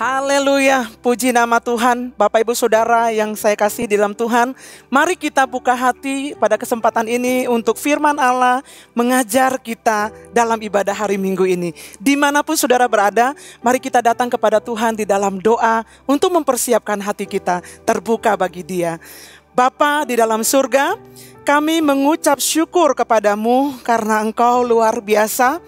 Haleluya, puji nama Tuhan. Bapak Ibu Saudara yang saya kasih di dalam Tuhan, mari kita buka hati pada kesempatan ini untuk firman Allah mengajar kita dalam ibadah hari Minggu ini. Dimanapun saudara berada, mari kita datang kepada Tuhan di dalam doa untuk mempersiapkan hati kita terbuka bagi Dia. Bapa di dalam surga, kami mengucap syukur kepadamu karena Engkau luar biasa.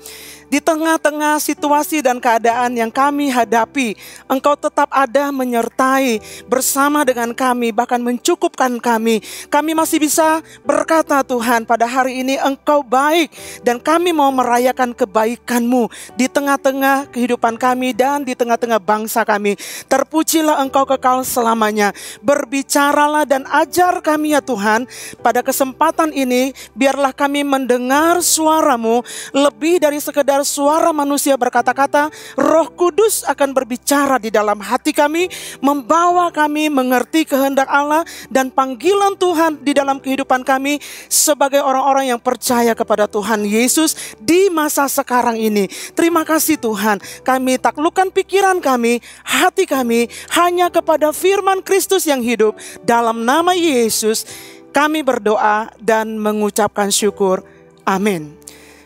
Di tengah-tengah situasi dan keadaan yang kami hadapi, Engkau tetap ada menyertai bersama dengan kami, bahkan mencukupkan kami. Kami masih bisa berkata, Tuhan, pada hari ini Engkau baik dan kami mau merayakan kebaikan-Mu di tengah-tengah kehidupan kami dan di tengah-tengah bangsa kami. Terpujilah Engkau kekal selamanya. Berbicaralah dan ajar kami ya Tuhan. Pada kesempatan ini, biarlah kami mendengar suara-Mu lebih dari sekedar suara manusia berkata-kata. Roh Kudus akan berbicara di dalam hati kami, membawa kami mengerti kehendak Allah dan panggilan Tuhan di dalam kehidupan kami sebagai orang-orang yang percaya kepada Tuhan Yesus di masa sekarang ini. Terima kasih Tuhan, kami taklukkan pikiran kami, hati kami hanya kepada firman Kristus yang hidup. Dalam nama Yesus kami berdoa dan mengucapkan syukur. Amin.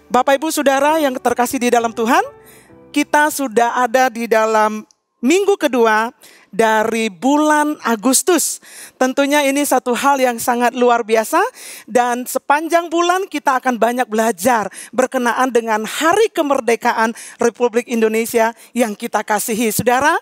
Bapak Ibu Saudara yang terkasih di dalam Tuhan, kita sudah ada di dalam minggu kedua dari bulan Agustus. Tentunya ini satu hal yang sangat luar biasa dan sepanjang bulan kita akan banyak belajar berkenaan dengan Hari Kemerdekaan Republik Indonesia yang kita kasihi. Saudara,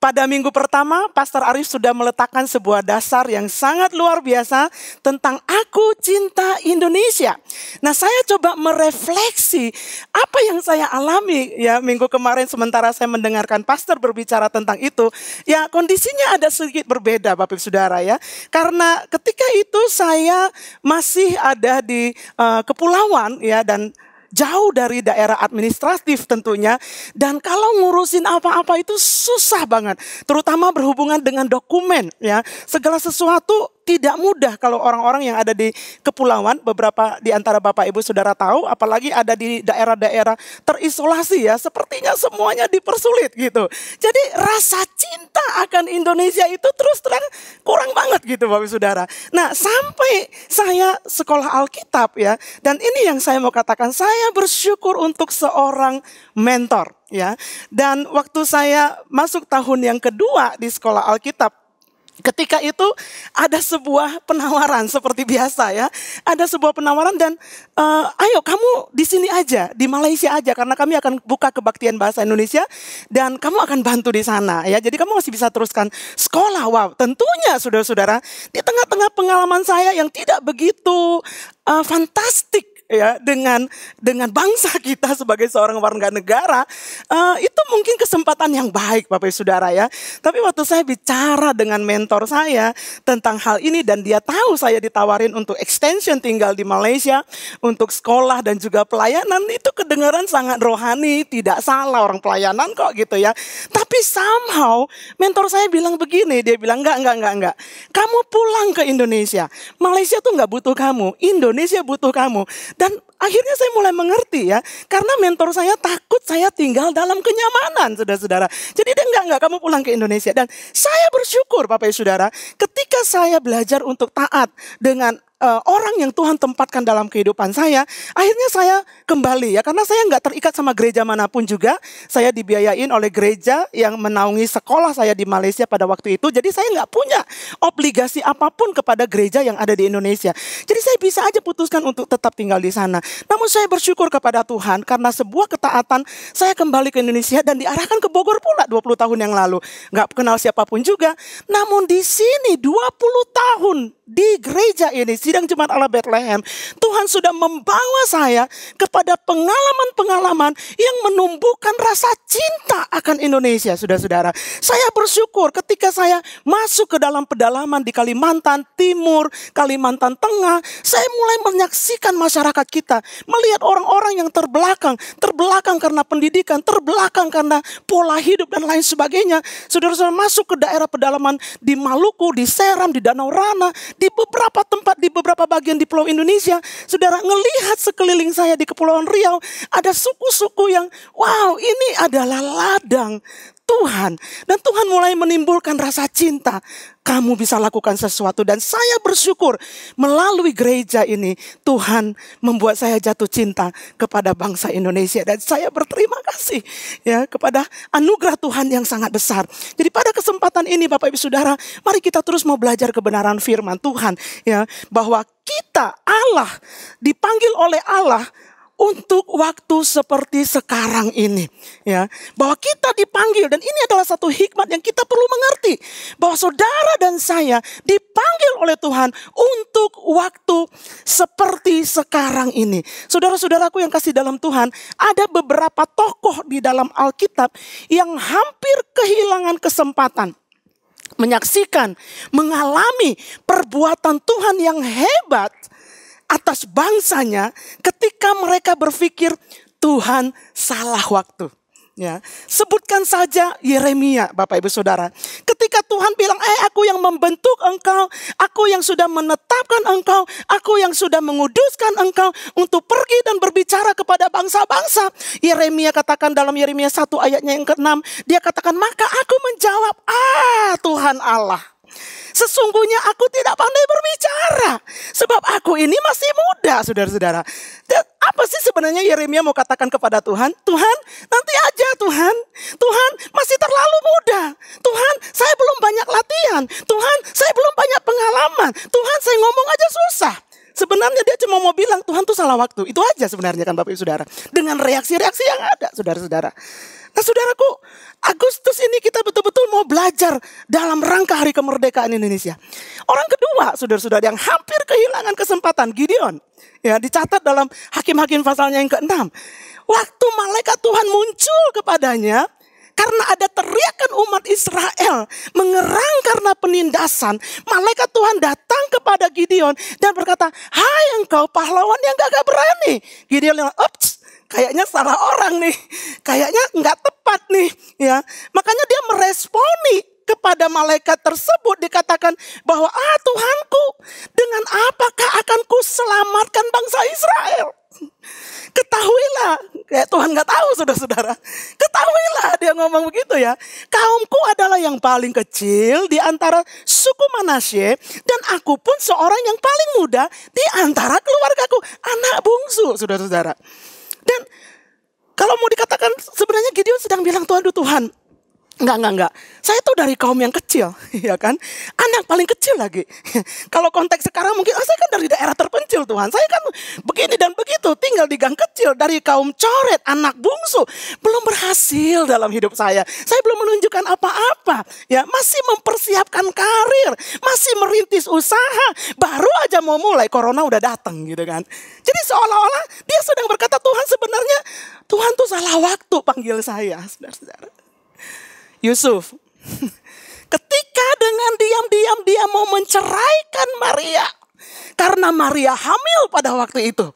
pada minggu pertama, Pastor Arif sudah meletakkan sebuah dasar yang sangat luar biasa tentang Aku Cinta Indonesia. Nah, saya coba merefleksi apa yang saya alami ya minggu kemarin sementara saya mendengarkan Pastor berbicara tentang itu. Ya, kondisinya ada sedikit berbeda Bapak Ibu Saudara ya. Karena ketika itu saya masih ada di kepulauan ya dan jauh dari daerah administratif tentunya. Dan kalau ngurusin apa-apa itu susah banget. Terutama berhubungan dengan dokumen ya. Segala sesuatu tidak mudah kalau orang-orang yang ada di kepulauan. Beberapa di antara Bapak Ibu Saudara tahu. Apalagi ada di daerah-daerah terisolasi ya. Sepertinya semuanya dipersulit gitu. Jadi rasa cinta akan Indonesia itu terus terang kurang banget gitu Bapak Ibu Saudara. Nah, sampai saya sekolah Alkitab ya. Dan ini yang saya mau katakan, saya bersyukur untuk seorang mentor ya. Dan waktu saya masuk tahun yang kedua di sekolah Alkitab, ketika itu ada sebuah penawaran seperti biasa ya. Ada sebuah penawaran dan ayo kamu di sini aja, di Malaysia aja. Karena kami akan buka kebaktian bahasa Indonesia dan kamu akan bantu di sana ya. Jadi kamu masih bisa teruskan sekolah. Wow, tentunya saudara-saudara, di tengah-tengah pengalaman saya yang tidak begitu fantastik ya dengan bangsa kita sebagai seorang warga negara, itu mungkin kesempatan yang baik Bapak Ibu Saudara ya. Tapi waktu saya bicara dengan mentor saya tentang hal ini dan dia tahu saya ditawarin untuk extension tinggal di Malaysia untuk sekolah dan juga pelayanan, itu kedengaran sangat rohani, tidak salah orang pelayanan kok gitu ya. Tapi somehow mentor saya bilang begini, dia bilang enggak. Kamu pulang ke Indonesia. Malaysia tuh enggak butuh kamu, Indonesia butuh kamu. Dan akhirnya saya mulai mengerti ya. Karena mentor saya takut saya tinggal dalam kenyamanan saudara-saudara. Jadi dia enggak kamu pulang ke Indonesia. Dan saya bersyukur Bapak Ibu Saudara, ketika saya belajar untuk taat dengan orang yang Tuhan tempatkan dalam kehidupan saya, akhirnya saya kembali ya. Karena saya nggak terikat sama gereja manapun juga. Saya dibiayain oleh gereja yang menaungi sekolah saya di Malaysia pada waktu itu. Jadi saya nggak punya obligasi apapun kepada gereja yang ada di Indonesia. Jadi saya bisa aja putuskan untuk tetap tinggal di sana. Namun saya bersyukur kepada Tuhan karena sebuah ketaatan saya kembali ke Indonesia dan diarahkan ke Bogor pula 20 tahun yang lalu. Nggak kenal siapapun juga. Namun di sini 20 tahun di gereja ini, Sidang Jemaat Allah Bethlehem, Tuhan sudah membawa saya kepada pengalaman-pengalaman yang menumbuhkan rasa cinta akan Indonesia, saudara-saudara. Saya bersyukur ketika saya masuk ke dalam pedalaman di Kalimantan Timur, Kalimantan Tengah, saya mulai menyaksikan masyarakat kita, melihat orang-orang yang terbelakang karena pendidikan, terbelakang karena pola hidup dan lain sebagainya. Saudara-saudara, masuk ke daerah pedalaman di Maluku, di Seram, di Danau Rana, di beberapa tempat, di beberapa bagian di Pulau Indonesia. Saudara, ngelihat sekeliling saya di Kepulauan Riau, ada suku-suku yang wow, ini adalah ladang Tuhan. Dan Tuhan mulai menimbulkan rasa cinta. Kamu bisa lakukan sesuatu, dan saya bersyukur melalui gereja ini Tuhan membuat saya jatuh cinta kepada bangsa Indonesia, dan saya berterima kasih ya kepada anugerah Tuhan yang sangat besar. Jadi pada kesempatan ini Bapak Ibu Saudara, mari kita terus mau belajar kebenaran firman Tuhan ya, bahwa kita Allah dipanggil oleh Allah untuk waktu seperti sekarang ini ya, bahwa kita dipanggil, dan ini adalah satu hikmat yang kita perlu mengerti, bahwa saudara dan saya dipanggil oleh Tuhan untuk waktu seperti sekarang ini. Saudara-saudaraku yang kasih dalam Tuhan, ada beberapa tokoh di dalam Alkitab yang hampir kehilangan kesempatan menyaksikan, mengalami perbuatan Tuhan yang hebat atas bangsanya ketika mereka berpikir Tuhan salah waktu. Ya, sebutkan saja Yeremia, Bapak Ibu Saudara. Ketika Tuhan bilang, aku yang membentuk engkau, aku yang sudah menetapkan engkau, aku yang sudah menguduskan engkau untuk pergi dan berbicara kepada bangsa-bangsa. Yeremia katakan dalam Yeremia 1 ayatnya yang ke-6, dia katakan, maka aku menjawab, Tuhan Allah, sesungguhnya aku tidak pandai berbicara, sebab aku ini masih muda, saudara-saudara. Dan apa sih sebenarnya Yeremia mau katakan kepada Tuhan? Tuhan, nanti aja Tuhan. Tuhan, masih terlalu muda. Tuhan, saya belum banyak latihan. Tuhan, saya belum banyak pengalaman. Tuhan, saya ngomong aja susah. Sebenarnya dia cuma mau bilang Tuhan tuh salah waktu. Itu aja sebenarnya kan Bapak Ibu Saudara. Dengan reaksi-reaksi yang ada, saudara-saudara. Nah saudaraku, Agustus ini kita betul-betul mau belajar dalam rangka hari kemerdekaan Indonesia. Orang kedua, saudara-saudara, yang hampir kehilangan kesempatan, Gideon. Ya, dicatat dalam Hakim-Hakim pasalnya yang ke-6. Waktu malaikat Tuhan muncul kepadanya, karena ada teriakan umat Israel mengerang karena penindasan, malaikat Tuhan datang kepada Gideon dan berkata, hai engkau pahlawan yang gagah berani. Gideon bilang, ups, kayaknya salah orang nih, kayaknya nggak tepat nih, ya. Makanya dia meresponi kepada malaikat tersebut, dikatakan bahwa Tuhanku, dengan apakah akan kuselamatkan bangsa Israel? Ketahuilah, kayak Tuhan nggak tahu saudara-saudara. Ketahuilah, dia ngomong begitu ya. Kaumku adalah yang paling kecil di antara suku Manasye, dan aku pun seorang yang paling muda di antara keluargaku, anak bungsu, saudara-saudara. Dan kalau mau dikatakan sebenarnya Gideon sedang bilang, Tuhan, enggak. Saya tuh dari kaum yang kecil, ya kan? Anak paling kecil lagi. Kalau konteks sekarang mungkin, saya kan dari daerah terpencil Tuhan. Saya kan begini dan begitu, tinggal di gang kecil, dari kaum coret, anak bungsu. Belum berhasil dalam hidup saya. Saya belum menunjukkan apa-apa. Ya, masih mempersiapkan karir, masih merintis usaha. Baru aja mau mulai, corona udah datang gitu kan. Jadi seolah-olah dia sedang berkata, Tuhan sebenarnya, Tuhan tuh salah waktu panggil saya, saudara-saudara. Yusuf, ketika dengan diam-diam dia mau menceraikan Maria, karena Maria hamil pada waktu itu.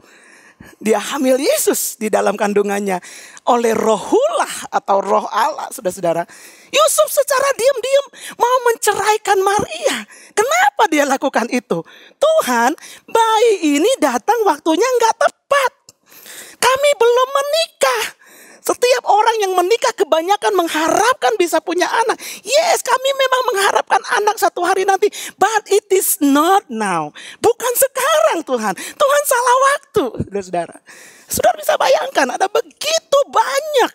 Dia hamil Yesus di dalam kandungannya oleh Rohullah atau Roh Allah, saudara-saudara. Yusuf secara diam-diam mau menceraikan Maria. Kenapa dia lakukan itu? Tuhan, bayi ini datang waktunya nggak tepat. Kami belum menikah. Setiap orang yang menikah kebanyakan mengharapkan bisa punya anak. Yes, kami memang mengharapkan anak satu hari nanti. But it is not now. Bukan sekarang Tuhan. Tuhan salah waktu. Saudara, saudara bisa bayangkan ada begitu banyak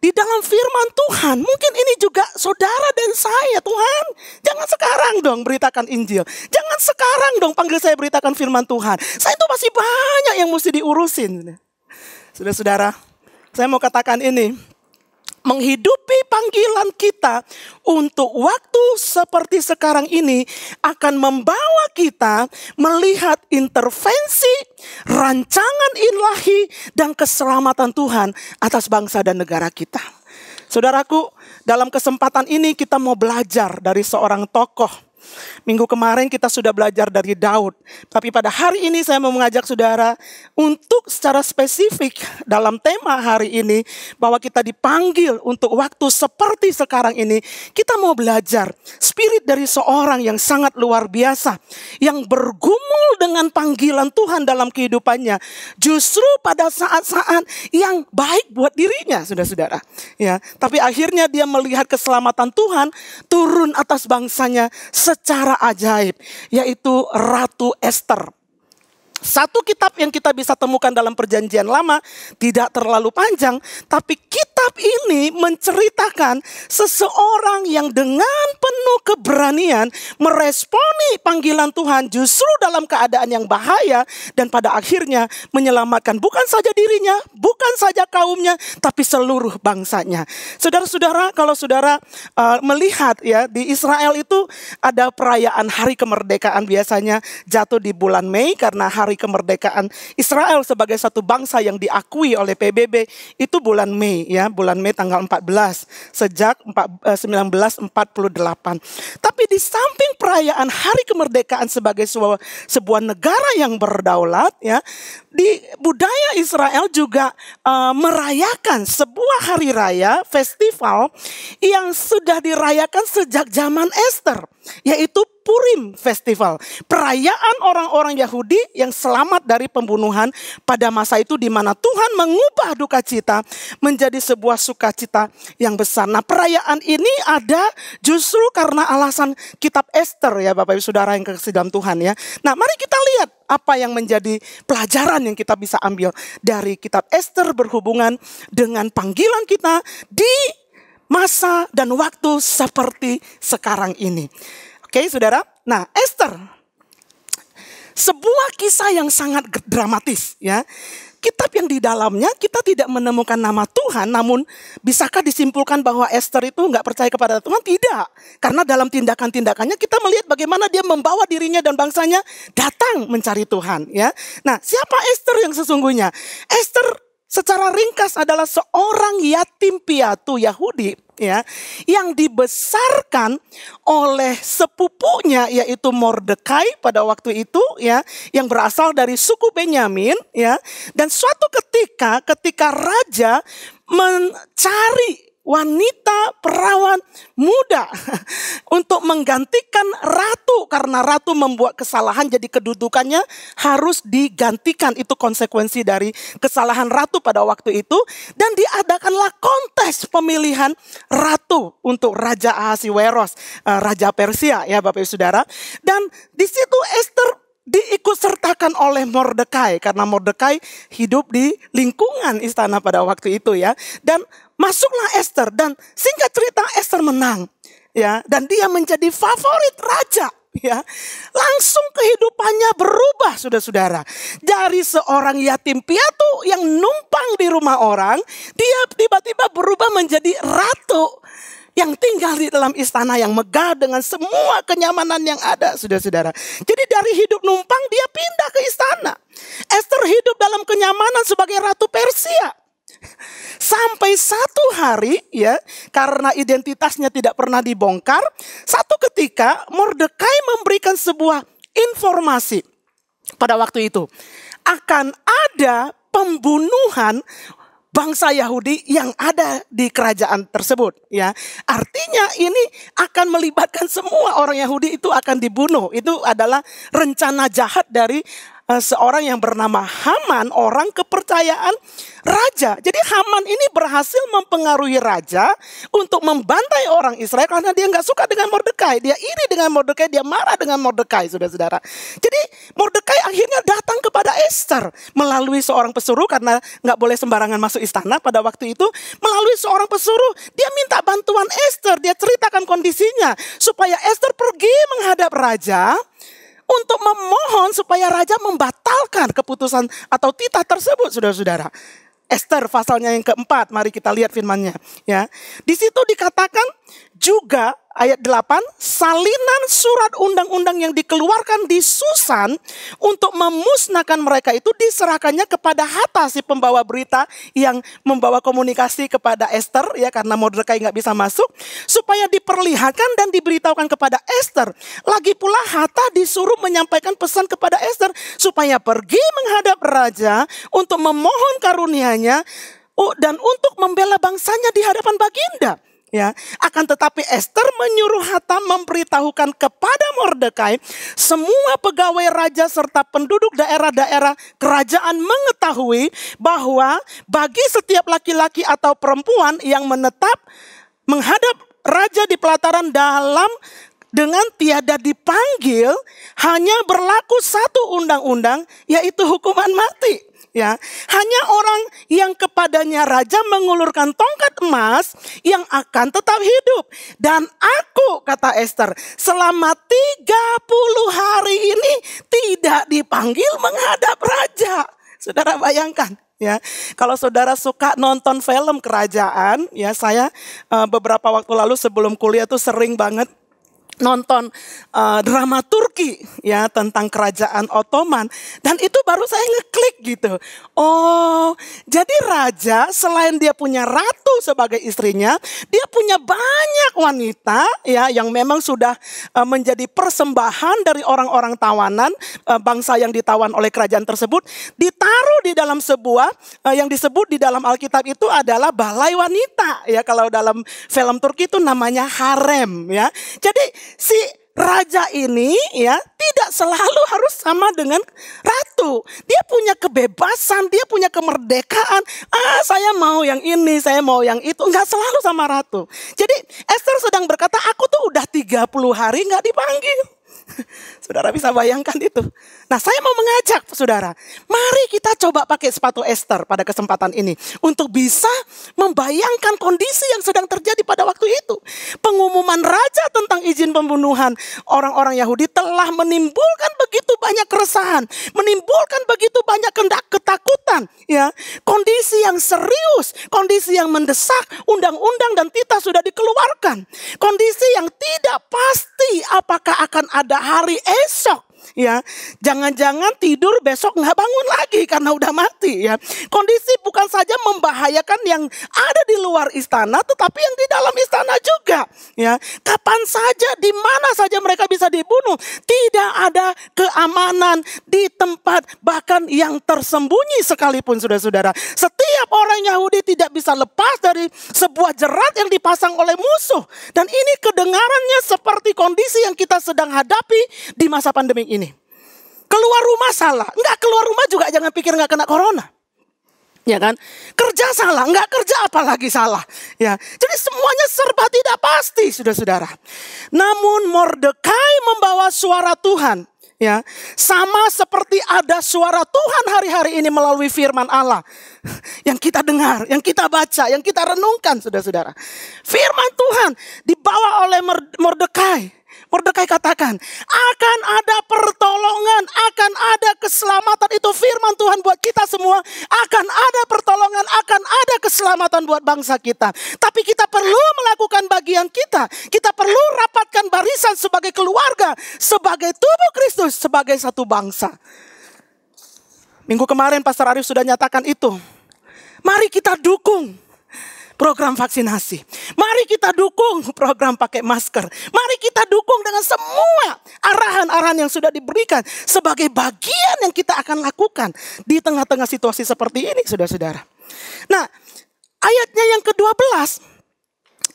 di dalam firman Tuhan. Mungkin ini juga saudara dan saya. Tuhan, jangan sekarang dong beritakan Injil. Jangan sekarang dong panggil saya beritakan firman Tuhan. Saya itu masih banyak yang mesti diurusin. Saudara-saudara, saya mau katakan ini, menghidupi panggilan kita untuk waktu seperti sekarang ini akan membawa kita melihat intervensi, rancangan ilahi, dan keselamatan Tuhan atas bangsa dan negara kita. Saudaraku, dalam kesempatan ini kita mau belajar dari seorang tokoh Minggu kemarin kita sudah belajar dari Daud. Tapi pada hari ini saya mau mengajak saudara untuk secara spesifik dalam tema hari ini, bahwa kita dipanggil untuk waktu seperti sekarang ini. Kita mau belajar spirit dari seorang yang sangat luar biasa, yang bergumul dengan panggilan Tuhan dalam kehidupannya. Justru pada saat-saat yang baik buat dirinya, saudara-saudara. Ya, tapi akhirnya dia melihat keselamatan Tuhan turun atas bangsanya secara ajaib, yaitu Ratu Ester. Satu kitab yang kita bisa temukan dalam Perjanjian Lama, tidak terlalu panjang, tapi kitab ini menceritakan seseorang yang dengan penuh keberanian meresponi panggilan Tuhan justru dalam keadaan yang bahaya, dan pada akhirnya menyelamatkan bukan saja dirinya, bukan saja kaumnya, tapi seluruh bangsanya. Saudara-saudara, kalau saudara melihat ya, di Israel itu ada perayaan hari kemerdekaan, biasanya jatuh di bulan Mei, karena hari kemerdekaan Israel sebagai satu bangsa yang diakui oleh PBB itu bulan Mei, ya, bulan Mei tanggal 14 sejak 1948. Tapi di samping perayaan hari kemerdekaan sebagai sebuah negara yang berdaulat, ya, di budaya Israel juga merayakan sebuah hari raya, festival yang sudah dirayakan sejak zaman Ester, yaitu Purim Festival. Perayaan orang-orang Yahudi yang selamat dari pembunuhan pada masa itu, di mana Tuhan mengubah duka cita menjadi sebuah sukacita yang besar. Nah, perayaan ini ada justru karena alasan kitab Ester, ya Bapak Ibu Saudara yang kekasih dalam Tuhan, ya. Nah, mari kita lihat apa yang menjadi pelajaran yang kita bisa ambil dari kitab Ester berhubungan dengan panggilan kita di masa dan waktu seperti sekarang ini. Oke, saudara. Nah, Ester, sebuah kisah yang sangat dramatis, ya. Kitab yang di dalamnya kita tidak menemukan nama Tuhan, namun bisakah disimpulkan bahwa Ester itu nggak percaya kepada Tuhan? Tidak, karena dalam tindakan-tindakannya kita melihat bagaimana dia membawa dirinya dan bangsanya datang mencari Tuhan, ya. Nah, siapa Ester yang sesungguhnya? Ester secara ringkas adalah seorang yatim piatu Yahudi, ya, yang dibesarkan oleh sepupunya, yaitu Mordekai pada waktu itu, ya, yang berasal dari suku Benyamin, ya. Dan suatu ketika raja mencari wanita perawan muda untuk menggantikan ratu, karena ratu membuat kesalahan, jadi kedudukannya harus digantikan. Itu konsekuensi dari kesalahan ratu pada waktu itu. Dan diadakanlah kontes pemilihan ratu untuk Raja Ahasiweros, Raja Persia, ya Bapak Ibu Saudara. Dan di situ Ester diikutsertakan oleh Mordekai, karena Mordekai hidup di lingkungan istana pada waktu itu, ya. Dan masuklah Ester, dan singkat cerita Ester menang, ya, dan dia menjadi favorit raja, ya. Langsung kehidupannya berubah, saudara-saudara. Dari seorang yatim piatu yang numpang di rumah orang, dia tiba-tiba berubah menjadi ratu yang tinggal di dalam istana yang megah dengan semua kenyamanan yang ada, saudara-saudara. Jadi dari hidup numpang dia pindah ke istana. Ester hidup dalam kenyamanan sebagai ratu Persia. Sampai satu hari, ya, karena identitasnya tidak pernah dibongkar, satu ketika Mordekai memberikan sebuah informasi pada waktu itu. Akan ada pembunuhan bangsa Yahudi yang ada di kerajaan tersebut, ya. Artinya ini akan melibatkan semua orang Yahudi, itu akan dibunuh. Itu adalah rencana jahat dari seorang yang bernama Haman, orang kepercayaan raja. Jadi Haman ini berhasil mempengaruhi raja untuk membantai orang Israel karena dia nggak suka dengan Mordekai. Dia iri dengan Mordekai, dia marah dengan Mordekai, saudara-saudara. Jadi Mordekai akhirnya datang kepada Ester melalui seorang pesuruh, karena nggak boleh sembarangan masuk istana pada waktu itu. Melalui seorang pesuruh, dia minta bantuan Ester. Dia ceritakan kondisinya supaya Ester pergi menghadap raja untuk memohon supaya raja membatalkan keputusan atau titah tersebut, saudara-saudara. Ester pasalnya yang keempat, mari kita lihat firman-Nya, ya. Di situ dikatakan, Juga ayat 8, salinan surat undang-undang yang dikeluarkan di Susan untuk memusnahkan mereka itu diserahkannya kepada Hatta, si pembawa berita yang membawa komunikasi kepada Esther, ya, karena Mordekai nggak bisa masuk, supaya diperlihatkan dan diberitahukan kepada Esther. Lagi pula Hatta disuruh menyampaikan pesan kepada Esther supaya pergi menghadap raja untuk memohon karunia-Nya dan untuk membela bangsanya di hadapan baginda. Ya, akan tetapi Esther menyuruh Hatta memberitahukan kepada Mordekai, semua pegawai raja serta penduduk daerah-daerah kerajaan mengetahui bahwa bagi setiap laki-laki atau perempuan yang menetap menghadap raja di pelataran dalam dengan tiada dipanggil, hanya berlaku satu undang-undang, yaitu hukuman mati. Ya, hanya orang yang kepadanya raja mengulurkan tongkat emas yang akan tetap hidup. Dan aku, kata Esther, selama 30 hari ini tidak dipanggil menghadap raja. Saudara bayangkan, ya, kalau saudara suka nonton film kerajaan, ya, saya beberapa waktu lalu sebelum kuliah tuh sering banget nonton drama Turki, ya, tentang kerajaan Ottoman, dan itu baru saya ngeklik gitu. Oh, jadi raja selain dia punya ratu sebagai istrinya, dia punya banyak wanita, ya, yang memang sudah menjadi persembahan dari orang-orang tawanan, bangsa yang ditawan oleh kerajaan tersebut, ditaruh di dalam sebuah yang disebut di dalam Alkitab itu adalah balai wanita, ya, kalau dalam film Turki itu namanya harem, ya. Jadi si raja ini, ya, tidak selalu harus sama dengan ratu. Dia punya kebebasan, dia punya kemerdekaan. Saya mau yang ini, saya mau yang itu. Enggak selalu sama ratu. Jadi Esther sedang berkata, aku tuh udah 30 hari gak dipanggil. Saudara bisa bayangkan itu. Nah, saya mau mengajak saudara, mari kita coba pakai sepatu Esther pada kesempatan ini untuk bisa membayangkan kondisi yang sedang terjadi pada waktu itu. Pengumuman raja tentang izin pembunuhan orang-orang Yahudi telah menimbulkan begitu banyak keresahan, menimbulkan begitu banyak ketakutan, ya. Kondisi yang serius, kondisi yang mendesak, undang-undang dan titah sudah dikeluarkan. Kondisi yang tidak pasti apakah akan ada hari esok. Ya, jangan-jangan tidur besok nggak bangun lagi karena udah mati, ya. Kondisi bukan saja membahayakan yang ada di luar istana, tetapi yang di dalam istana juga, ya. Kapan saja, di mana saja mereka bisa dibunuh. Tidak ada keamanan di tempat bahkan yang tersembunyi sekalipun, saudara-saudara. Setiap orang Yahudi tidak bisa lepas dari sebuah jerat yang dipasang oleh musuh. Dan ini kedengarannya seperti kondisi yang kita sedang hadapi di masa pandemi ini. Keluar rumah salah, enggak keluar rumah juga jangan pikir enggak kena corona. Ya kan? Kerja salah, enggak kerja apalagi salah. Ya. Jadi semuanya serba tidak pasti, saudara-saudara. Namun Mordekai membawa suara Tuhan, ya. Sama seperti ada suara Tuhan hari-hari ini melalui firman Allah yang kita dengar, yang kita baca, yang kita renungkan, saudara-saudara. Firman Tuhan dibawa oleh Mordekai. Mordekai katakan, akan ada pertolongan, akan ada keselamatan. Itu firman Tuhan buat kita semua. Akan ada pertolongan, akan ada keselamatan buat bangsa kita. Tapi kita perlu melakukan bagian kita. Kita perlu rapatkan barisan sebagai keluarga, sebagai tubuh Kristus, sebagai satu bangsa. Minggu kemarin Pastor Arif sudah nyatakan itu. Mari kita dukung program vaksinasi. Mari kita dukung program pakai masker. Mari kita dukung dengan semua arahan-arahan yang sudah diberikan sebagai bagian yang kita akan lakukan di tengah-tengah situasi seperti ini, saudara-saudara. Nah, ayatnya yang ke-12.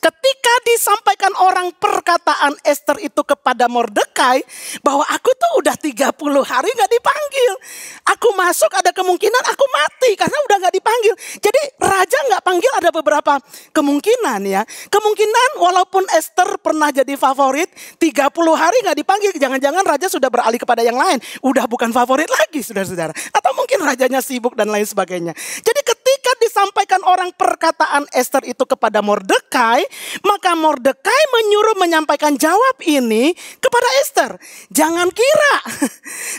Ketika disampaikan orang perkataan Esther itu kepada Mordekai bahwa aku tuh udah 30 hari gak dipanggil. Aku masuk ada kemungkinan aku mati karena udah gak dipanggil. Jadi raja gak panggil ada beberapa kemungkinan, ya. Kemungkinan walaupun Esther pernah jadi favorit, 30 hari gak dipanggil. Jangan-jangan raja sudah beralih kepada yang lain. Udah bukan favorit lagi, saudara-saudara. Atau mungkin rajanya sibuk dan lain sebagainya. Jadi ketika disampaikan orang perkataan Esther itu kepada Mordekai, maka Mordekai menyuruh menyampaikan jawab ini kepada Esther. Jangan kira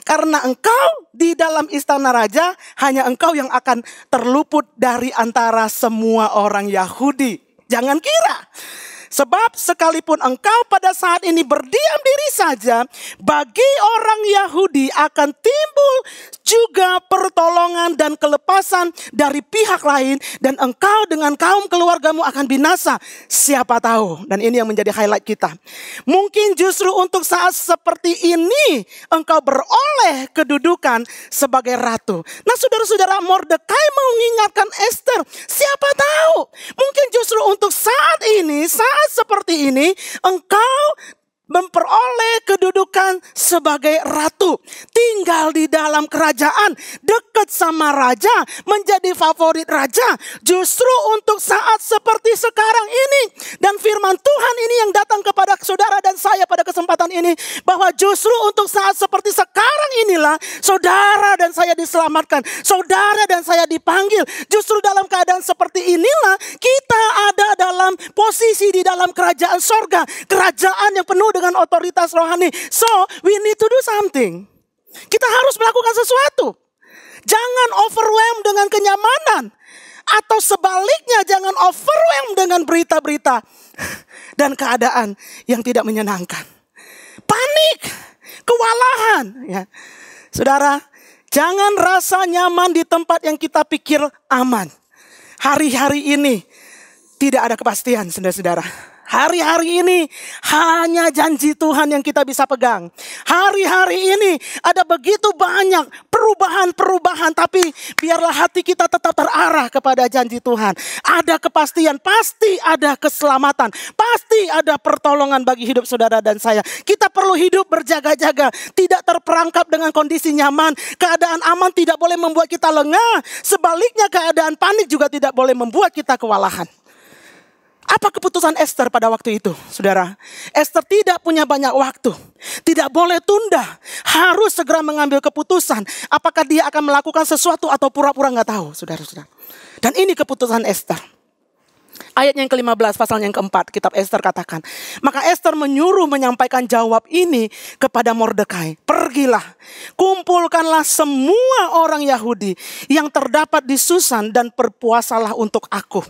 karena engkau di dalam istana raja, hanya engkau yang akan terluput dari antara semua orang Yahudi. Jangan kira. Sebab sekalipun engkau pada saat ini berdiam diri saja, bagi orang Yahudi akan timbul juga pertolongan dan kelepasan dari pihak lain, dan engkau dengan kaum keluargamu akan binasa. Siapa tahu, dan ini yang menjadi highlight kita. Mungkin justru untuk saat seperti ini engkau beroleh kedudukan sebagai ratu. Nah, saudara-saudara, Mordekai mengingatkan Ester, siapa tahu mungkin justru untuk saat ini, saat seperti ini engkau memperoleh kedudukan sebagai ratu, tinggal di dalam kerajaan, dekat sama raja, menjadi favorit raja, justru untuk saat seperti sekarang ini. Dan firman Tuhan ini yang datang kepada saudara dan saya pada kesempatan ini, bahwa justru untuk saat seperti sekarang inilah saudara dan saya diselamatkan, saudara dan saya dipanggil. Justru dalam keadaan seperti inilah kita ada dalam posisi di dalam kerajaan sorga, kerajaan yang penuh dengan otoritas rohani. So, we need to do something. Kita harus melakukan sesuatu. Jangan overwhelmed dengan kenyamanan. Atau sebaliknya, jangan overwhelmed dengan berita-berita dan keadaan yang tidak menyenangkan. Panik, kewalahan. Ya. Saudara, jangan rasa nyaman di tempat yang kita pikir aman. Hari-hari ini tidak ada kepastian, saudara-saudara. Hari-hari ini hanya janji Tuhan yang kita bisa pegang. Hari-hari ini ada begitu banyak perubahan-perubahan, tapi biarlah hati kita tetap terarah kepada janji Tuhan. Ada kepastian, pasti ada keselamatan, pasti ada pertolongan bagi hidup saudara dan saya. Kita perlu hidup berjaga-jaga, tidak terperangkap dengan kondisi nyaman. Keadaan aman tidak boleh membuat kita lengah. Sebaliknya, keadaan panik juga tidak boleh membuat kita kewalahan. Apa keputusan Ester pada waktu itu, saudara? Ester tidak punya banyak waktu. Tidak boleh tunda. Harus segera mengambil keputusan. Apakah dia akan melakukan sesuatu atau pura-pura nggak tahu, saudara-saudara. Dan ini keputusan Ester. Ayat yang ke-15, pasal yang ke-4, kitab Ester katakan. Maka Ester menyuruh menyampaikan jawab ini kepada Mordekai. Pergilah, kumpulkanlah semua orang Yahudi yang terdapat di Susan dan berpuasalah untuk aku.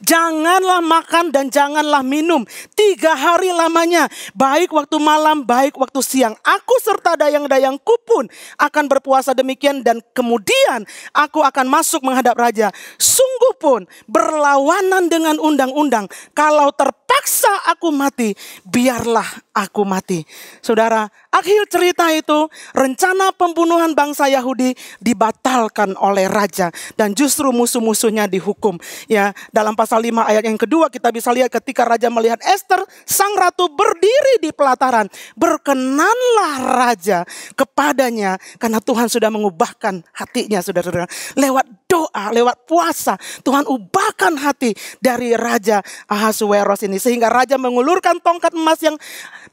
Janganlah makan dan janganlah minum 3 hari lamanya. Baik waktu malam, baik waktu siang. Aku serta dayang-dayangku pun akan berpuasa demikian, dan kemudian aku akan masuk menghadap raja. Sungguh pun berlawanan dengan undang-undang. Kalau terpaksa aku mati, biarlah aku mati. Saudara, akhir cerita itu, rencana pembunuhan bangsa Yahudi dibatalkan oleh raja, dan justru musuh-musuhnya dihukum. Ya, dalam pasal 5 ayat yang kedua kita bisa lihat ketika raja melihat Ester, sang ratu berdiri di pelataran, berkenanlah raja kepadanya karena Tuhan sudah mengubahkan hatinya, saudara-saudara. Lewat doa, lewat puasa, Tuhan ubahkan hati dari Raja Ahasuerus ini. Sehingga raja mengulurkan tongkat emas yang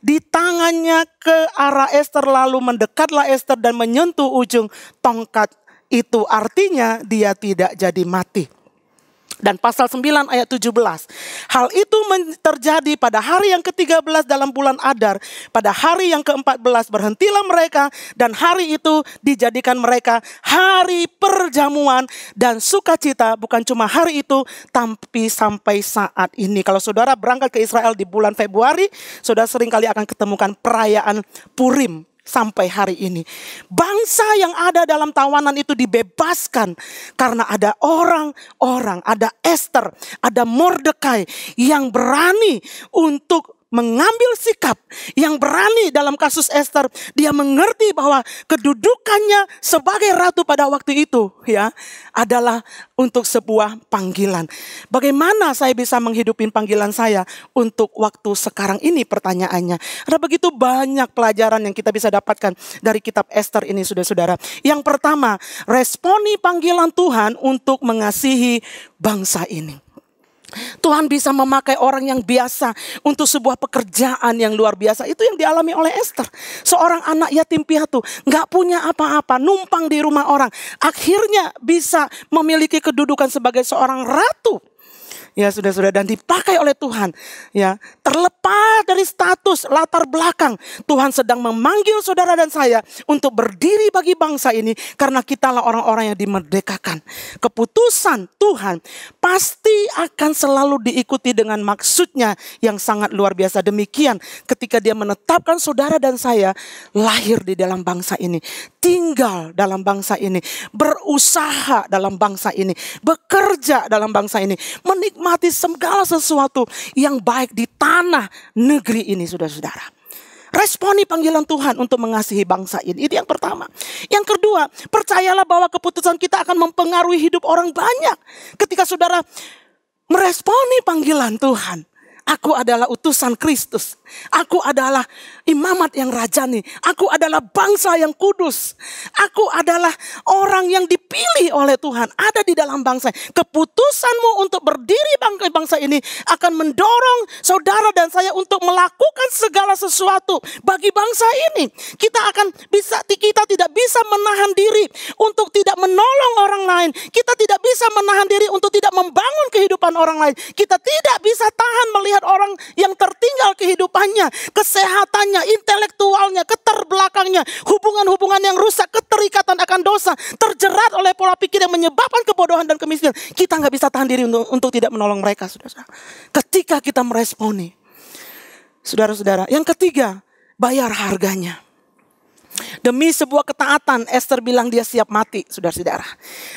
di tangannya ke arah Ester, lalu mendekatlah Ester dan menyentuh ujung tongkat itu. Artinya dia tidak jadi mati. Dan pasal 9 ayat 17. Hal itu terjadi pada hari yang ke-13 dalam bulan Adar. Pada hari yang ke-14 berhentilah mereka, dan hari itu dijadikan mereka hari perjamuan dan sukacita. Bukan cuma hari itu, tapi sampai saat ini. Kalau saudara berangkat ke Israel di bulan Februari, saudara seringkali akan ketemukan perayaan Purim. Sampai hari ini, bangsa yang ada dalam tawanan itu dibebaskan karena ada orang-orang, ada Ester, ada Mordekai yang berani untuk mengambil sikap, yang berani dalam kasus Ester. Dia mengerti bahwa kedudukannya sebagai ratu pada waktu itu, ya, adalah untuk sebuah panggilan. Bagaimana saya bisa menghidupi panggilan saya untuk waktu sekarang ini? Pertanyaannya, ada begitu banyak pelajaran yang kita bisa dapatkan dari kitab Ester ini, saudara-saudara. Yang pertama, responi panggilan Tuhan untuk mengasihi bangsa ini. Tuhan bisa memakai orang yang biasa untuk sebuah pekerjaan yang luar biasa. Itu yang dialami oleh Ester. Seorang anak yatim piatu, gak punya apa-apa, numpang di rumah orang. Akhirnya bisa memiliki kedudukan sebagai seorang ratu. Ya sudah-sudah, dan dipakai oleh Tuhan. Ya, terlepas dari status latar belakang, Tuhan sedang memanggil saudara dan saya untuk berdiri bagi bangsa ini karena kitalah orang-orang yang dimerdekakan. Keputusan Tuhan pasti akan selalu diikuti dengan maksudnya yang sangat luar biasa. Demikian ketika Dia menetapkan saudara dan saya lahir di dalam bangsa ini, tinggal dalam bangsa ini, berusaha dalam bangsa ini, bekerja dalam bangsa ini, menikmati segala sesuatu yang baik di tanah negeri ini, saudara-saudara. Responi panggilan Tuhan untuk mengasihi bangsa ini. Itu yang pertama. Yang kedua, percayalah bahwa keputusan kita akan mempengaruhi hidup orang banyak. Ketika saudara meresponi panggilan Tuhan, aku adalah utusan Kristus. Aku adalah imamat yang rajani. Aku adalah bangsa yang kudus. Aku adalah orang yang dipilih oleh Tuhan. Ada di dalam bangsa. Keputusanmu untuk berdiri bangsa ini akan mendorong saudara dan saya untuk melakukan segala sesuatu bagi bangsa ini. Kita tidak bisa menahan diri untuk tidak menolong orang lain. Kita tidak bisa menahan diri untuk tidak membangun kehidupan orang lain. Kita tidak bisa tahan melihat orang yang tertinggal kehidupannya, kesehatannya, intelektualnya, keterbelakangnya, hubungan-hubungan yang rusak, keterikatan akan dosa, terjerat oleh pola pikir yang menyebabkan kebodohan dan kemiskinan. Kita nggak bisa tahan diri untuk tidak menolong mereka, saudara. Ketika kita meresponi, saudara-saudara. Yang ketiga, bayar harganya. Demi sebuah ketaatan, Esther bilang dia siap mati, saudara-saudara.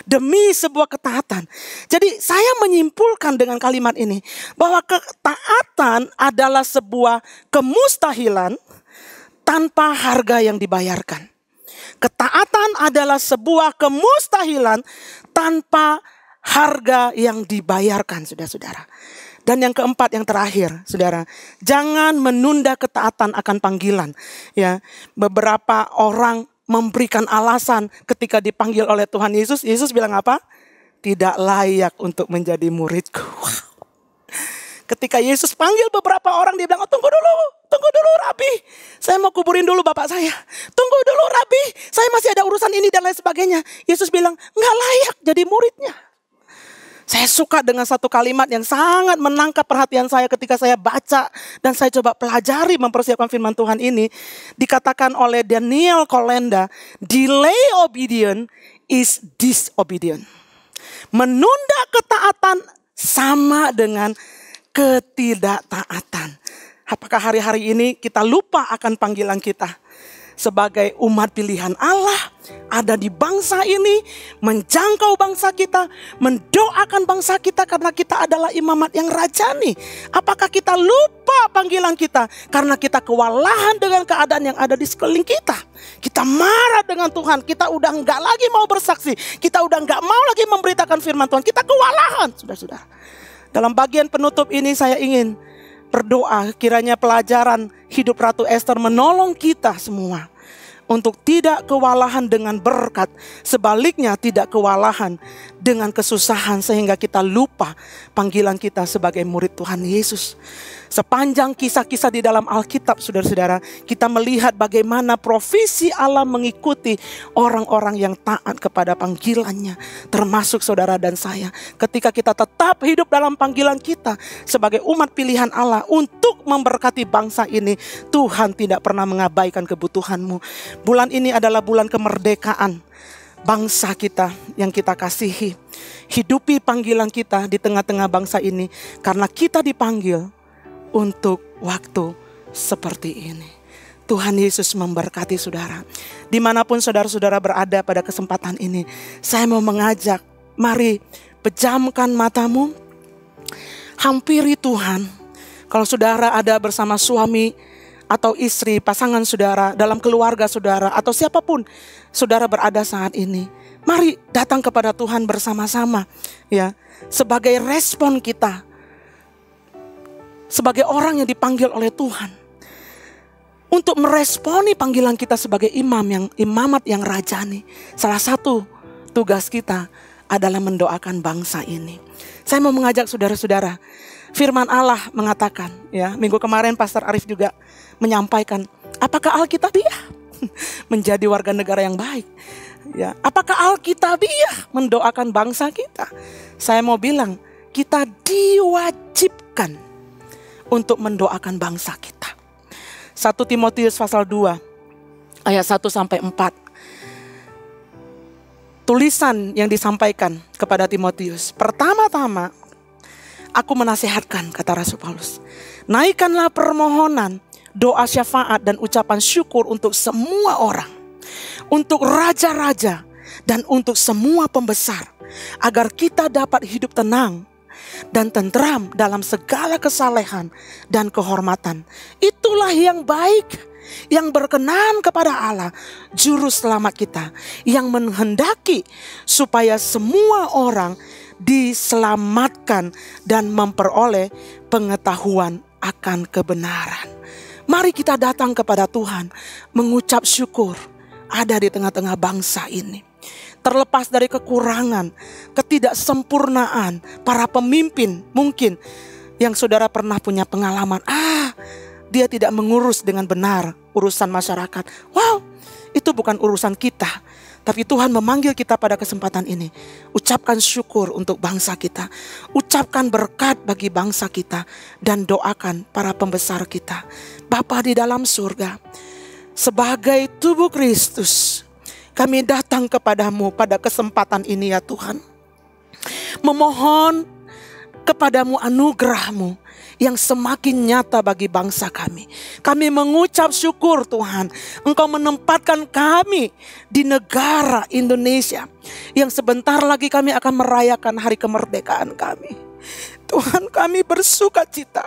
Demi sebuah ketaatan. Jadi saya menyimpulkan dengan kalimat ini, bahwa ketaatan adalah sebuah kemustahilan tanpa harga yang dibayarkan. Ketaatan adalah sebuah kemustahilan tanpa harga yang dibayarkan, saudara-saudara. Dan yang keempat, yang terakhir, saudara, jangan menunda ketaatan akan panggilan. Ya, beberapa orang memberikan alasan ketika dipanggil oleh Tuhan Yesus. Yesus bilang apa? Tidak layak untuk menjadi muridku. Wow. Ketika Yesus panggil beberapa orang, dia bilang, oh, tunggu dulu Rabi. Saya mau kuburin dulu bapak saya. Tunggu dulu Rabi, saya masih ada urusan ini dan lain sebagainya. Yesus bilang, nggak layak jadi muridnya. Saya suka dengan satu kalimat yang sangat menangkap perhatian saya ketika saya baca dan saya coba pelajari mempersiapkan firman Tuhan ini. Dikatakan oleh Daniel Kolenda, delay obedience is disobedience. Menunda ketaatan sama dengan ketidaktaatan. Apakah hari-hari ini kita lupa akan panggilan kita? Sebagai umat pilihan Allah, ada di bangsa ini, menjangkau bangsa kita, mendoakan bangsa kita karena kita adalah imamat yang rajani. Apakah kita lupa panggilan kita karena kita kewalahan dengan keadaan yang ada di sekeliling kita? Kita marah dengan Tuhan, kita udah nggak lagi mau bersaksi, kita udah nggak mau lagi memberitakan firman Tuhan, kita kewalahan, sudah. Dalam bagian penutup ini saya ingin berdoa kiranya pelajaran hidup Ratu Esther menolong kita semua untuk tidak kewalahan dengan berkat, sebaliknya tidak kewalahan dengan kesusahan sehingga kita lupa panggilan kita sebagai murid Tuhan Yesus. Sepanjang kisah-kisah di dalam Alkitab, saudara-saudara, kita melihat bagaimana profesi Allah mengikuti orang-orang yang taat kepada panggilannya, termasuk saudara dan saya. Ketika kita tetap hidup dalam panggilan kita sebagai umat pilihan Allah untuk memberkati bangsa ini, Tuhan tidak pernah mengabaikan kebutuhanmu. Bulan ini adalah bulan kemerdekaan bangsa kita yang kita kasihi. Hidupi panggilan kita di tengah-tengah bangsa ini, karena kita dipanggil untuk waktu seperti ini. Tuhan Yesus memberkati saudara. Dimanapun saudara-saudara berada pada kesempatan ini, saya mau mengajak, mari pejamkan matamu, hampiri Tuhan. Kalau saudara ada bersama suami atau istri, pasangan saudara, dalam keluarga saudara, atau siapapun saudara berada saat ini, mari datang kepada Tuhan bersama-sama, ya, sebagai respon kita sebagai orang yang dipanggil oleh Tuhan untuk meresponi panggilan kita sebagai imamat yang rajani. Salah satu tugas kita adalah mendoakan bangsa ini. Saya mau mengajak saudara-saudara, firman Allah mengatakan, ya, minggu kemarin Pastor Arif juga menyampaikan, apakah Alkitabiah menjadi warga negara yang baik? Ya, apakah Alkitabiah mendoakan bangsa kita? Saya mau bilang, kita diwajibkan untuk mendoakan bangsa kita. 1 Timotius pasal 2 ayat 1-4. Tulisan yang disampaikan kepada Timotius. Pertama-tama, aku menasihatkan, kata Rasul Paulus, naikkanlah permohonan, doa syafaat dan ucapan syukur untuk semua orang, untuk raja-raja dan untuk semua pembesar, agar kita dapat hidup tenang dan tentram dalam segala kesalehan dan kehormatan. Itulah yang baik, yang berkenan kepada Allah, juru selamat kita, yang menghendaki supaya semua orang diselamatkan dan memperoleh pengetahuan akan kebenaran. Mari kita datang kepada Tuhan, mengucap syukur ada di tengah-tengah bangsa ini. Terlepas dari kekurangan, ketidaksempurnaan para pemimpin mungkin yang saudara pernah punya pengalaman, dia tidak mengurus dengan benar urusan masyarakat. Wow, itu bukan urusan kita. Tapi Tuhan memanggil kita pada kesempatan ini. Ucapkan syukur untuk bangsa kita. Ucapkan berkat bagi bangsa kita. Dan doakan para pembesar kita. Bapa di dalam surga, sebagai tubuh Kristus, kami datang kepadamu pada kesempatan ini ya Tuhan. Memohon kepadamu anugerah-Mu yang semakin nyata bagi bangsa kami. Kami mengucap syukur Tuhan, Engkau menempatkan kami di negara Indonesia yang sebentar lagi kami akan merayakan hari kemerdekaan kami. Tuhan, kami bersuka cita.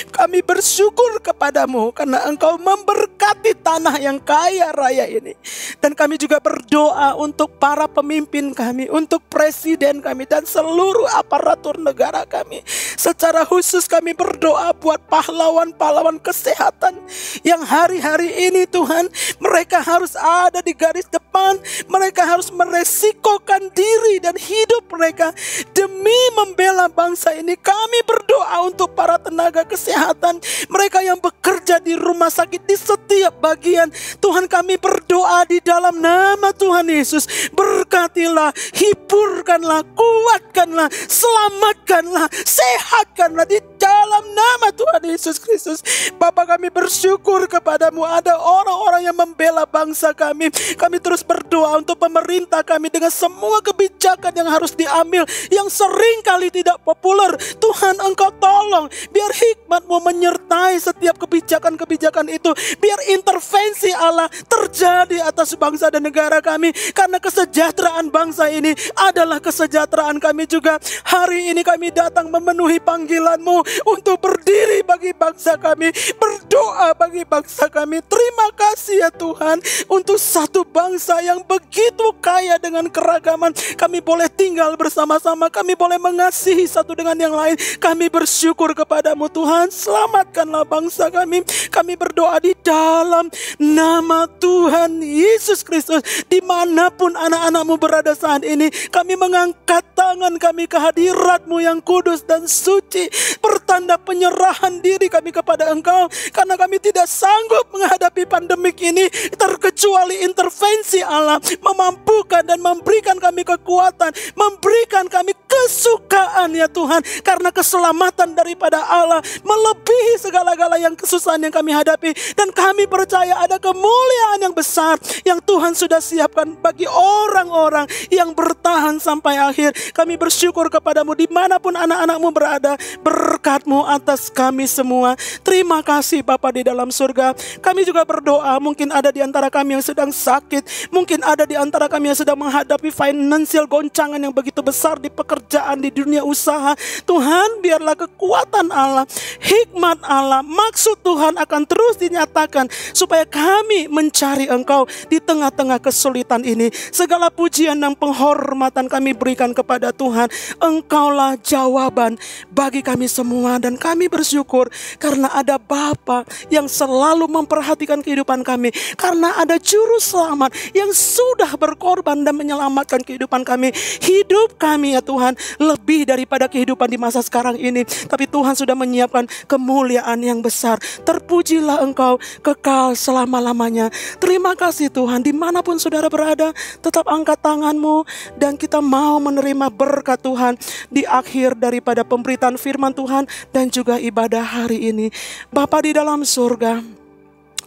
Kami bersyukur kepadamu karena Engkau memberkati tanah yang kaya raya ini. Dan kami juga berdoa untuk para pemimpin kami, untuk presiden kami dan seluruh aparatur negara kami. Secara khusus kami berdoa buat pahlawan-pahlawan kesehatan yang hari-hari ini Tuhan, mereka harus ada di garis depan. Mereka harus meresikokan diri dan hidup mereka demi membela bangsa ini. Kami berdoa untuk para tenaga kesehatan, mereka yang bekerja di rumah sakit di setiap bagian. Tuhan, kami berdoa di dalam nama Tuhan Yesus, berkatilah, hiburkanlah, kuatkanlah, selamatkanlah, sehatkanlah di dalam nama Tuhan Yesus Kristus. Bapa, kami bersyukur kepadamu, ada orang-orang yang membela bangsa kami. Kami terus berdoa untuk pemerintah kami dengan semua kebijakan yang harus diambil, yang sering kali tidak populer. Tuhan, Engkau tolong, biar hikmat-Mu menyertai setiap kebijakan-kebijakan itu. Biar intervensi Allah terjadi atas bangsa dan negara kami. Karena kesejahteraan bangsa ini adalah kesejahteraan kami juga. Hari ini kami datang memenuhi panggilan-Mu untuk berdiri bagi bangsa kami, berdoa bagi bangsa kami. Terima kasih ya Tuhan, untuk satu bangsa yang begitu kaya dengan keragaman. Kami boleh tinggal bersama-sama, kami boleh mengasihi satu dengan yang lain. Kami bersyukur kepadamu Tuhan, selamatkanlah bangsa kami. Kami berdoa di dalam nama Tuhan Yesus Kristus. Dimanapun anak-anak-Mu berada saat ini, kami mengangkat tangan kami ke hadirat-Mu yang kudus dan suci, pertanda penyerahan diri kami kepada Engkau. Karena kami tidak sanggup menghadapi pandemik ini, terkecuali intervensi Allah memampukan dan memberikan kami kekuatan, memberikan kami kesukaan ya Tuhan. Karena keselamatan daripada Allah melebihi segala-gala yang kesusahan yang kami hadapi. Dan kami percaya ada kemuliaan yang besar yang Tuhan sudah siapkan bagi orang-orang yang bertahan sampai akhir. Kami bersyukur kepadamu dimanapun anak-anak-Mu berada. Berkat-Mu atas kami semua. Terima kasih Bapa di dalam surga. Kami juga berdoa, mungkin ada di antara kami yang sedang sakit, mungkin ada di antara kami yang sedang menghadapi financial goncangan yang begitu besar di pekerjaan, di dunia usaha. Tuhan, biarlah kekuatan Allah, hikmat Allah, maksud Tuhan akan terus dinyatakan supaya kami mencari Engkau di tengah-tengah kesulitan ini. Segala pujian dan penghormatan kami berikan kepada Tuhan. Engkaulah jawaban bagi kami semua dan kami bersyukur bersyukur karena ada Bapa yang selalu memperhatikan kehidupan kami. Karena ada Juru Selamat yang sudah berkorban dan menyelamatkan kehidupan kami. Hidup kami ya Tuhan lebih daripada kehidupan di masa sekarang ini. Tapi Tuhan sudah menyiapkan kemuliaan yang besar. Terpujilah Engkau kekal selama-lamanya. Terima kasih Tuhan, dimanapun saudara berada, tetap angkat tanganmu dan kita mau menerima berkat Tuhan di akhir daripada pemberitaan firman Tuhan dan juga ibadah hari ini. Bapa di dalam surga,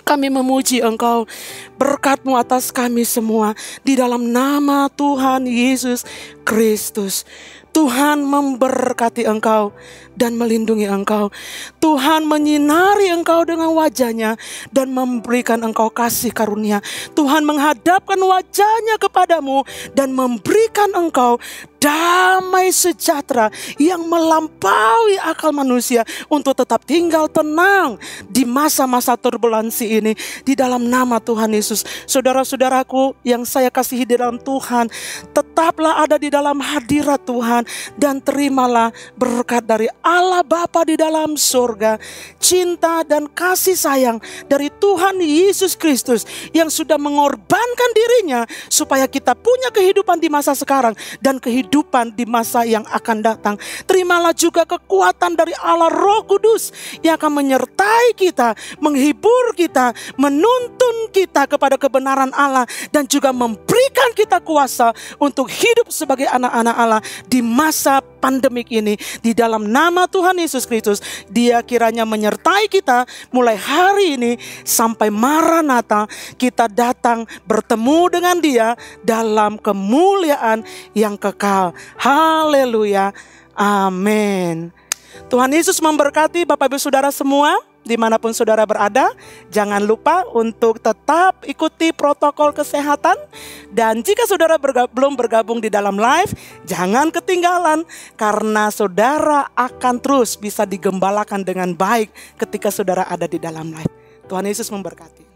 kami memuji Engkau, berkat-Mu atas kami semua di dalam nama Tuhan Yesus Kristus. Tuhan memberkati engkau dan melindungi engkau. Tuhan menyinari engkau dengan wajah-Nya dan memberikan engkau kasih karunia. Tuhan menghadapkan wajah-Nya kepadamu dan memberikan engkau damai sejahtera yang melampaui akal manusia untuk tetap tinggal tenang di masa-masa turbulensi ini. Di dalam nama Tuhan Yesus, saudara-saudaraku yang saya kasihi di dalam Tuhan, tetaplah ada di dalam hadirat Tuhan dan terimalah berkat dari Allah Bapa di dalam surga, cinta dan kasih sayang dari Tuhan Yesus Kristus yang sudah mengorbankan dirinya supaya kita punya kehidupan di masa sekarang dan kehidupan di masa yang akan datang. Terimalah juga kekuatan dari Allah Roh Kudus yang akan menyertai kita, menghibur kita, menuntun kita kepada kebenaran Allah dan juga memberikan kita kuasa untuk hidup sebagai anak-anak Allah di masa pandemik ini. Di dalam nama Tuhan Yesus Kristus, Dia kiranya menyertai kita mulai hari ini sampai Maranatha, kita datang bertemu dengan Dia dalam kemuliaan yang kekal. Haleluya, amin. Tuhan Yesus memberkati Bapak Ibu Saudara semua dimanapun saudara berada. Jangan lupa untuk tetap ikuti protokol kesehatan. Dan jika saudara belum bergabung di dalam live, jangan ketinggalan, karena saudara akan terus bisa digembalakan dengan baik ketika saudara ada di dalam live. Tuhan Yesus memberkati.